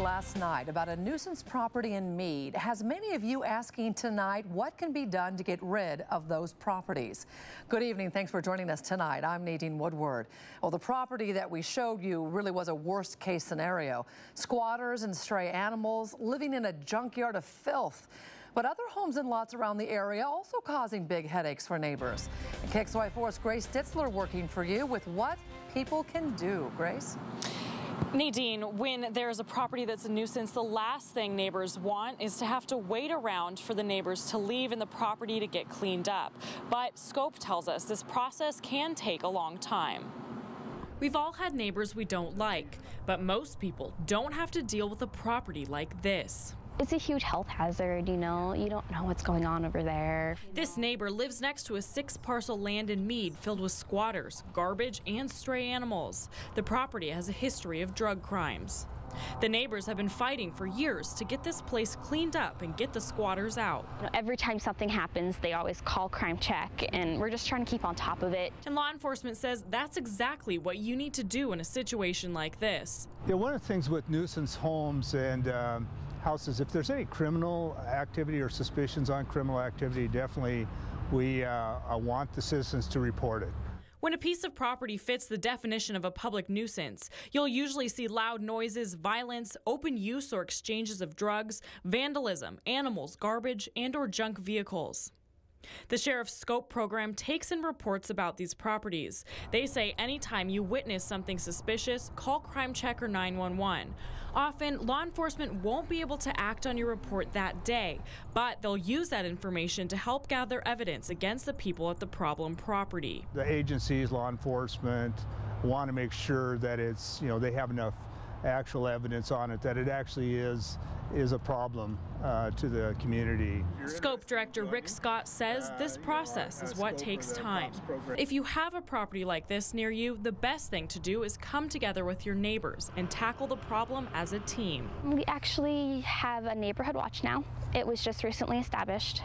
last night about a nuisance property in Meade has many of you asking tonight what can be done to get rid of those properties. Good evening. Thanks for joining us tonight. I'm Nadine Woodward. Well, the property that we showed you really was a worst case scenario. Squatters and stray animals living in a junkyard of filth. But other homes and lots around the area also causing big headaches for neighbors. And KXLY4's Grace Ditzler working for you with what people can do. Grace? Nadine, when there's a property that's a nuisance, the last thing neighbors want is to have to wait around for the neighbors to leave and the property to get cleaned up. But Scope tells us this process can take a long time. We've all had neighbors we don't like, but most people don't have to deal with a property like this. It's a huge health hazard, you know. You don't know what's going on over there. This neighbor lives next to a 6-parcel land in Meade filled with squatters, garbage, and stray animals. The property has a history of drug crimes. The neighbors have been fighting for years to get this place cleaned up and get the squatters out. You know, every time something happens, they always call crime check, and we're just trying to keep on top of it. And law enforcement says that's exactly what you need to do in a situation like this. Yeah, one of the things with nuisance homes and houses, if there's any criminal activity or suspicions on criminal activity, definitely we want the citizens to report it. When a piece of property fits the definition of a public nuisance, you'll usually see loud noises, violence, open use or exchanges of drugs, vandalism, animals, garbage, and/or junk vehicles. The Sheriff's Scope program takes in reports about these properties. They say anytime you witness something suspicious, call Crime Check or 911. Often, law enforcement won't be able to act on your report that day, but they'll use that information to help gather evidence against the people at the problem property. The agencies, law enforcement, want to make sure that it's, they have enough actual evidence on it that it actually is a problem to the community. Scope Director Rick Scott says this process is what takes time. If you have a property like this near you, the best thing to do is come together with your neighbors and tackle the problem as a team. We actually have a neighborhood watch now. It was just recently established.